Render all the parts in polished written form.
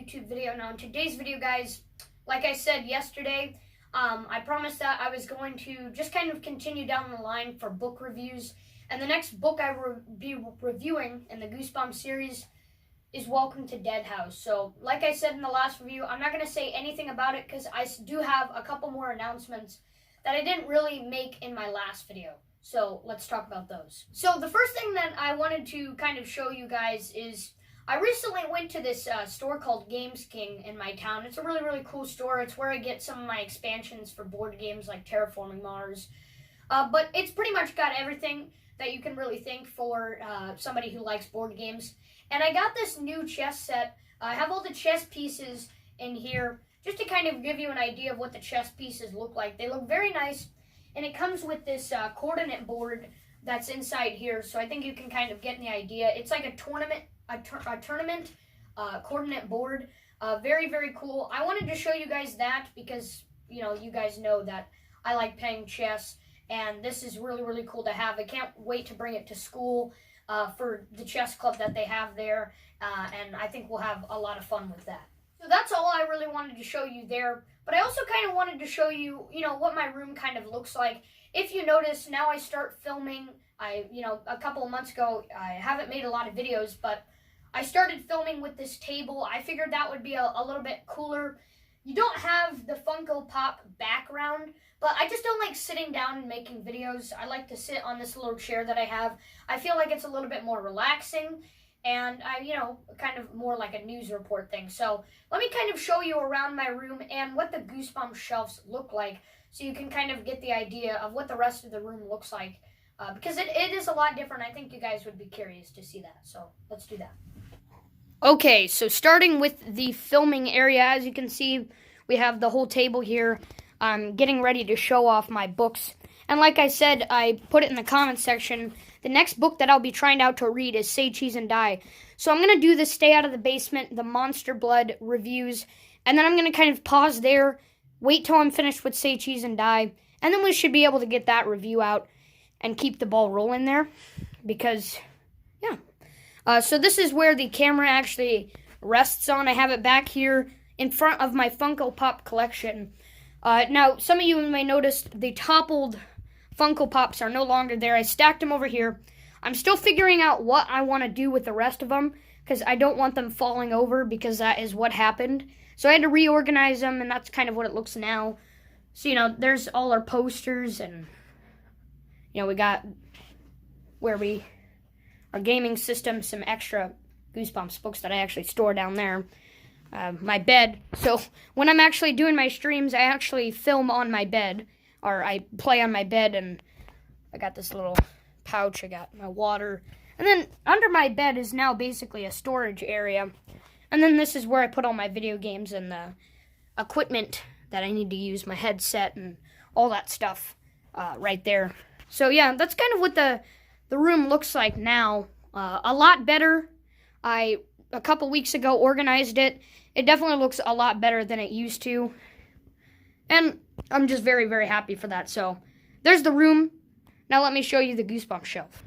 YouTube video. Now in today's video, guys, like I said yesterday, I promised that I was going to just kind of continue down the line for book reviews. And the next book I will be reviewing in the Goosebumps series is Welcome to Dead House. So, like I said in the last review, I'm not going to say anything about it because I do have a couple more announcements that I didn't really make in my last video. So, let's talk about those. So, the first thing that I wanted to kind of show you guys is I recently went to this store called Games King in my town. It's a really, really cool store. It's where I get some of my expansions for board games like Terraforming Mars. But it's pretty much got everything that you can really think for somebody who likes board games. And I got this new chess set. I have all the chess pieces in here just to kind of give you an idea of what the chess pieces look like. They look very nice, and it comes with this coordinate board that's inside here, so I think you can kind of get the idea. It's like a tournament coordinate board. Very, very cool. I wanted to show you guys that because, you know, you guys know that I like playing chess, and this is really, really cool to have. I can't wait to bring it to school for the chess club that they have there, and I think we'll have a lot of fun with that. So that's all I really wanted to show you there, but I also kind of wanted to show you, what my room kind of looks like. If you notice, now I start filming. A couple of months ago, I haven't made a lot of videos, but I started filming with this table. I figured that would be a little bit cooler. You don't have the Funko Pop background, but I just don't like sitting down and making videos. I like to sit on this little chair that I have. I feel like it's a little bit more relaxing, and kind of more like a news report thing. So let me kind of show you around my room and what the Goosebumps shelves look like, so you can kind of get the idea of what the rest of the room looks like, because it is a lot different. I think you guys would be curious to see that, so let's do that. Okay, so starting with the filming area, as you can see, we have the whole table here. I'm getting ready to show off my books. And like I said, I put it in the comments section. The next book that I'll be trying out to read is Say Cheese and Die. So I'm going to do the Stay Out of the Basement, the Monster Blood reviews, and then I'm going to kind of pause there, wait till I'm finished with Say Cheese and Die, and then we should be able to get that review out and keep the ball rolling there, because, yeah. So this is where the camera actually rests on. I have it back here in front of my Funko Pop collection. Now, some of you may notice the toppled Funko Pops are no longer there. I stacked them over here. I'm still figuring out what I want to do with the rest of them, because I don't want them falling over, because that is what happened. So I had to reorganize them, and that's kind of what it looks now. So, there's all our posters, and, we got our gaming system, some extra Goosebumps books that I actually store down there. My bed. So when I'm actually doing my streams, I actually film on my bed, or I play on my bed, and I got this little pouch. I got my water. And then under my bed is now basically a storage area. And then this is where I put all my video games and the equipment that I need to use, my headset and all that stuff right there. So yeah, that's kind of what the room looks like now. A lot better. A couple weeks ago organized it. It definitely looks a lot better than it used to. And I'm just very, very happy for that. So there's the room. Now let me show you the Goosebumps shelf.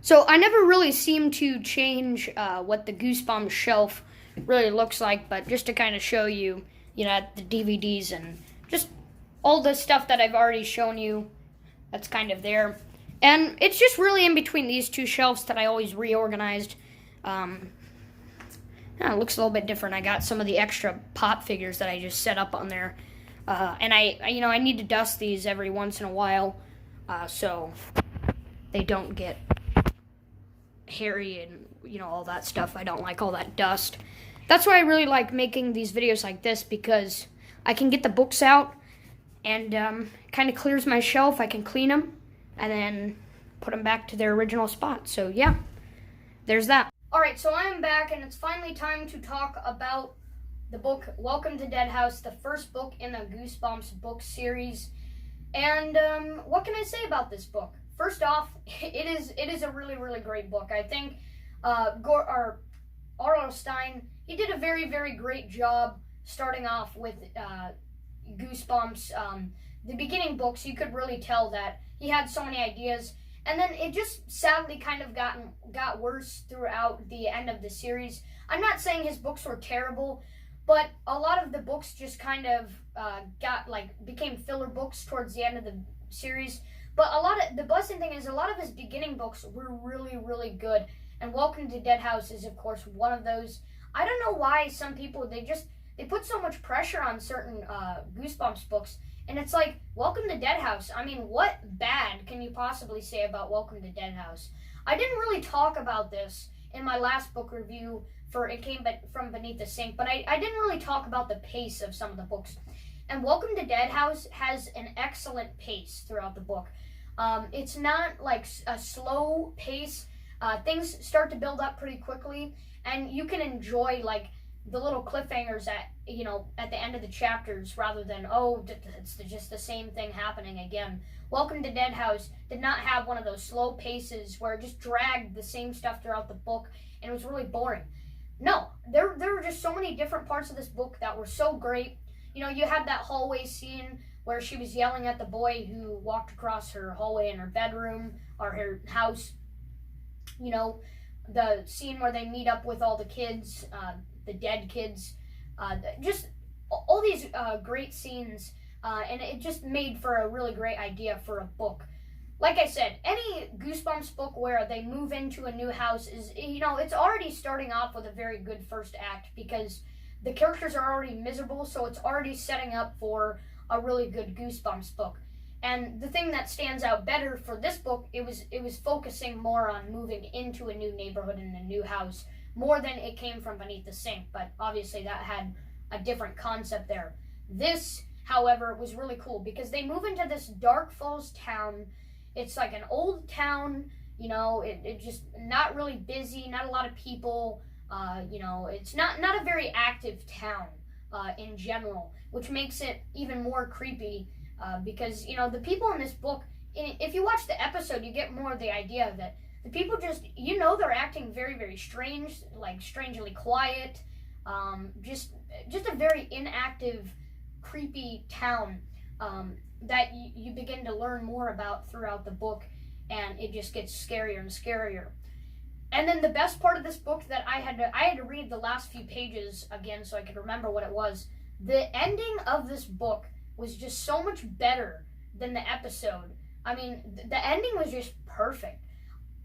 So I never really seem to change what the Goosebumps shelf really looks like, but just to kind of show you, the DVDs and just all the stuff that I've already shown you, that's kind of there. And it's just really in between these two shelves that I always reorganized. It looks a little bit different. I got some of the extra pop figures that I just set up on there. And I need to dust these every once in a while, so they don't get hairy and, all that stuff. I don't like all that dust. That's why I really like making these videos like this, because I can get the books out and kind of clears my shelf. I can clean them and then put them back to their original spot. So yeah, there's that. Alright, so I am back, and it's finally time to talk about the book Welcome to Dead House, the first book in the Goosebumps book series. And what can I say about this book? First off, it is a really, really great book. I think R.L. Stine, he did a very, very great job starting off with Goosebumps. The beginning books, you could really tell that he had so many ideas. And then it just sadly kind of got worse throughout the end of the series. I'm not saying his books were terrible, But a lot of the books just kind of became filler books towards the end of the series. But the blessing thing is a lot of his beginning books were really, really good. And Welcome to Dead House is, of course, one of those. I don't know why some people, they put so much pressure on certain Goosebumps books. And it's like, Welcome to Dead House. I mean, what bad can you possibly say about Welcome to Dead House? I didn't really talk about this in my last book review for It Came From Beneath the Sink, but I didn't really talk about the pace of some of the books. And Welcome to Dead House has an excellent pace throughout the book. It's not like a slow pace. Things start to build up pretty quickly, and you can enjoy like the little cliffhangers at the end of the chapters, rather than, oh, it's just the same thing happening again. Welcome to Dead House did not have one of those slow paces where it just dragged the same stuff throughout the book and it was really boring. No, there were just so many different parts of this book that were so great. You had that hallway scene where she was yelling at the boy who walked across her hallway in her bedroom or her house. The scene where they meet up with all the kids, the dead kids, just all these great scenes, and it just made for a really great idea for a book. Like I said, any Goosebumps book where they move into a new house is, it's already starting off with a very good first act because the characters are already miserable, so it's already setting up for a really good Goosebumps book. And the thing that stands out better for this book, it was focusing more on moving into a new neighborhood and a new house, more than It Came From Beneath the Sink, but obviously that had a different concept there. This, however, was really cool because they move into this Dark Falls town. It's like an old town, it just not really busy, not a lot of people, it's not a very active town in general, which makes it even more creepy because, the people in this book, if you watch the episode, you get more of the idea of it. The people just, they're acting very, very strange, like strangely quiet, just a very inactive, creepy town that you begin to learn more about throughout the book, and it just gets scarier and scarier. And then the best part of this book that I had to read the last few pages again so I could remember what it was. The ending of this book was just so much better than the episode. I mean, the ending was just perfect.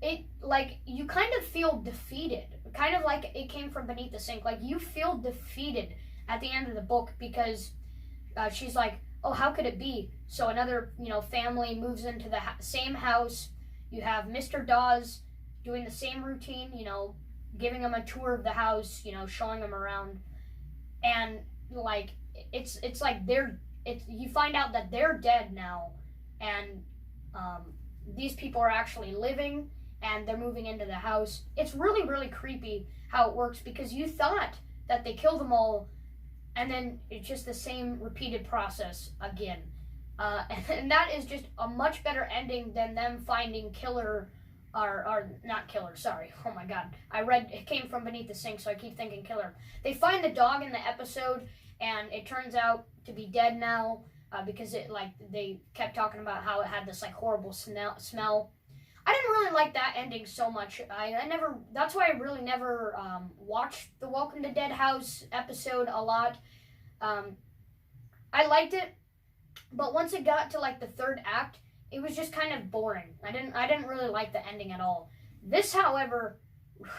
It, like, you kind of feel defeated, kind of like It Came From Beneath the Sink. Like, you feel defeated at the end of the book because she's like, oh, how could it be? So another, family moves into the same house. You have Mr. Dawes doing the same routine, giving them a tour of the house, showing them around. And, like, it's like you find out that they're dead now, and these people are actually living, and they're moving into the house. It's really, really creepy how it works because you thought that they killed them all, and then it's just the same repeated process again. And that is just a much better ending than them finding Killer, or not Killer, sorry. Oh my god. I read It Came From Beneath the Sink, so I keep thinking Killer. They find the dog in the episode, and it turns out to be dead now because they kept talking about how it had this horrible smell. I didn't really like that ending so much. That's why I really never watched the Welcome to Dead House episode a lot. I liked it, but once it got to the third act, it was just kind of boring. I didn't really like the ending at all. This, however,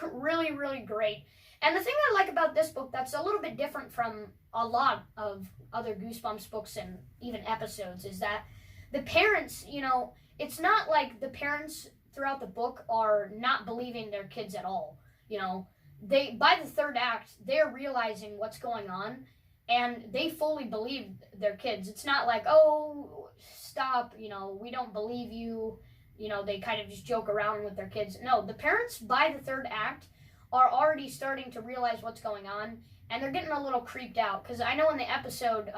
really, really great. And the thing I like about this book that's a little bit different from a lot of other Goosebumps books and even episodes is that the parents, it's not like the parents throughout the book are not believing their kids at all. By the third act, they're realizing what's going on, and they fully believe their kids. It's not like, oh, stop, we don't believe you. They kind of just joke around with their kids. No, the parents by the third act are already starting to realize what's going on, and they're getting a little creeped out because I know in the episode,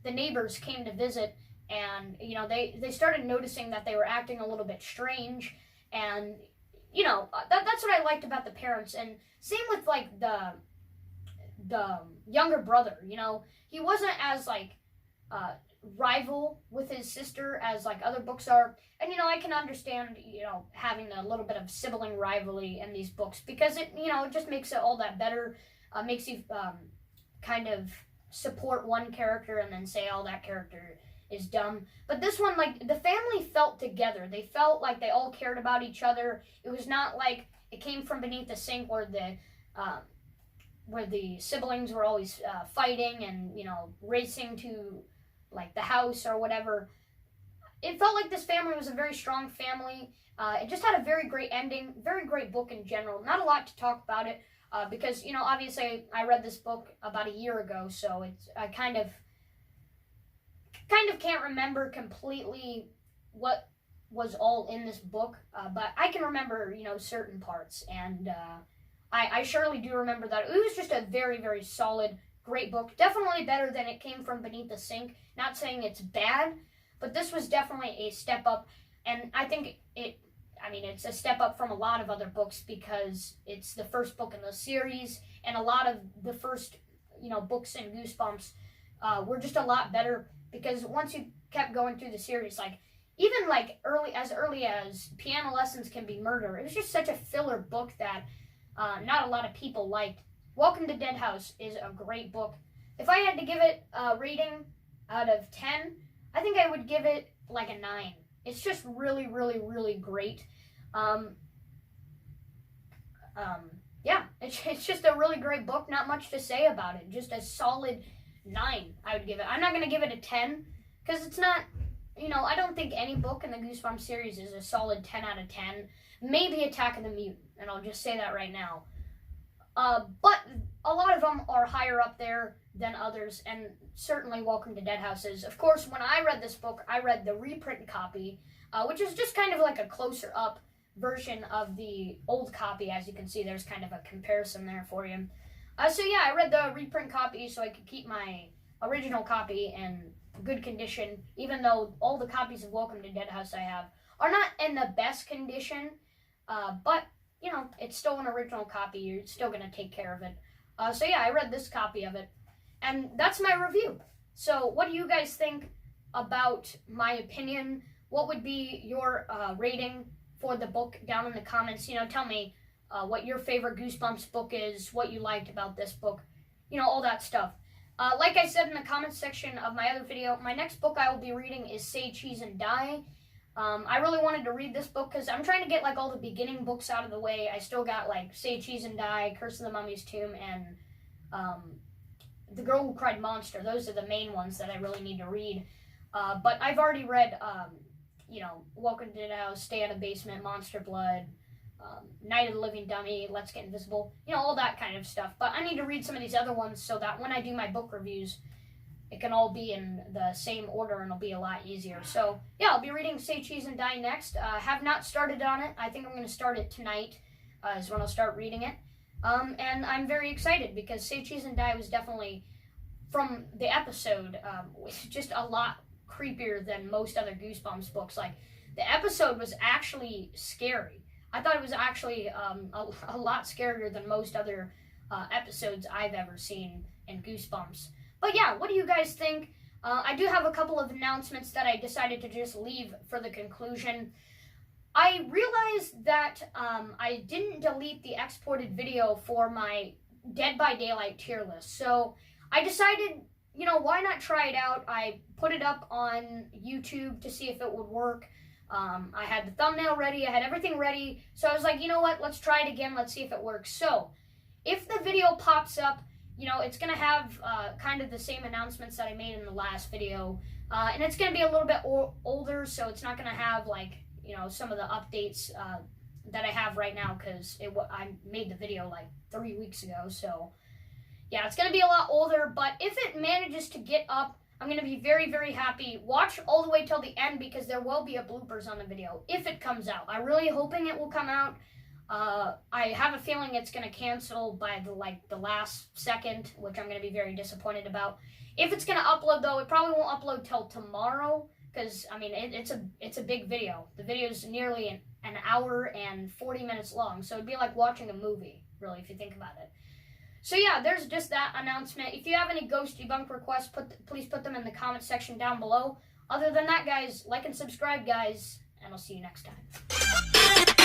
the neighbors came to visit. And, they started noticing that they were acting a little bit strange. And, that's what I liked about the parents. And same with, the younger brother, He wasn't as, rival with his sister as, other books are. And, I can understand, having a little bit of sibling rivalry in these books. Because it, it just makes it all that better. Makes you kind of support one character and then say, oh, that character is dumb. But this one, like, the family felt together. They felt like they all cared about each other. It was not like it came from beneath the sink where the siblings were always fighting and, you know, racing to, like, the house or whatever. It felt like this family was a very strong family. It just had a very great ending, very great book in general. Not a lot to talk about it because, you know, obviously I read this book about a year ago, so I kind of can't remember completely what was all in this book, but I can remember, you know, certain parts, and I surely do remember that. It was just a very, very solid, great book. Definitely better than It Came From Beneath the Sink. Not saying it's bad, but this was definitely a step up, and I think it's a step up from a lot of other books because it's the first book in the series, and a lot of the first, you know, books in Goosebumps were just a lot better because once you kept going through the series, like, even like early as Piano Lessons Can Be Murder, it was just such a filler book that not a lot of people liked. Welcome to Dead House is a great book. If I had to give it a rating out of 10, I think I would give it like a 9. It's just really, really, really great. Yeah, it's just a really great book. Not much to say about it. Just a solid 9, I would give it. I'm not going to give it a 10 because it's not, you know, I don't think any book in the Goosebumps series is a solid 10 out of 10. Maybe Attack of the Mutant, and I'll just say that right now. But a lot of them are higher up there than others, and certainly Welcome to Dead House is. Of course, when I read this book, I read the reprint copy, which is just kind of like a closer up version of the old copy. As you can see, there's kind of a comparison there for you. So yeah, I read the reprint copy so I could keep my original copy in good condition, even though all the copies of Welcome to Dead House I have are not in the best condition, but, you know, it's still an original copy. You're still going to take care of it. So yeah, I read this copy of it, and that's my review. So what do you guys think about my opinion? What would be your rating for the book down in the comments? You know, tell me what your favorite Goosebumps book is, what you liked about this book, you know, all that stuff. Like I said in the comments section of my other video, my next book I will be reading is Say Cheese and Die. I really wanted to read this book because I'm trying to get like all the beginning books out of the way. I still got like Say Cheese and Die, Curse of the Mummy's Tomb, and The Girl Who Cried Monster. Those are the main ones that I really need to read. But I've already read, you know, Welcome to the House, Stay Out of Basement, Monster Blood, Night of the Living Dummy, Let's Get Invisible, you know, all that kind of stuff. But I need to read some of these other ones so that when I do my book reviews, it can all be in the same order and it'll be a lot easier. So, yeah, I'll be reading Say Cheese and Die next. Have not started on it. I think I'm going to start it tonight is when I'll start reading it. And I'm very excited because Say Cheese and Die was definitely, from the episode, was just a lot creepier than most other Goosebumps books. Like, the episode was actually scary. I thought it was actually a lot scarier than most other episodes I've ever seen in Goosebumps. But yeah, what do you guys think? I do have a couple of announcements that I decided to just leave for the conclusion. I realized that I didn't delete the exported video for my Dead by Daylight tier list. So I decided, you know, why not try it out? I put it up on YouTube to see if it would work. I had the thumbnail ready, I had everything ready. So I was like, you know what, let's try it again, let's see if it works. So if the video pops up, you know, it's going to have kind of the same announcements that I made in the last video. And it's going to be a little bit older, so it's not going to have, like, you know, some of the updates that I have right now because I made the video like 3 weeks ago. So, yeah, it's going to be a lot older. But if it manages to get up, I'm going to be very, very happy. Watch all the way till the end because there will be a bloopers on the video if it comes out. I'm really hoping it will come out. I have a feeling it's going to cancel by the last second, which I'm going to be very disappointed about. If it's going to upload, though, it probably won't upload till tomorrow because, I mean, it's a big video. The video is nearly an hour and 40 minutes long, so it'd be like watching a movie, really, if you think about it. So, yeah, there's just that announcement. If you have any Ghost Debunk requests, please put them in the comment section down below. Other than that, guys, like and subscribe, guys, and I'll see you next time.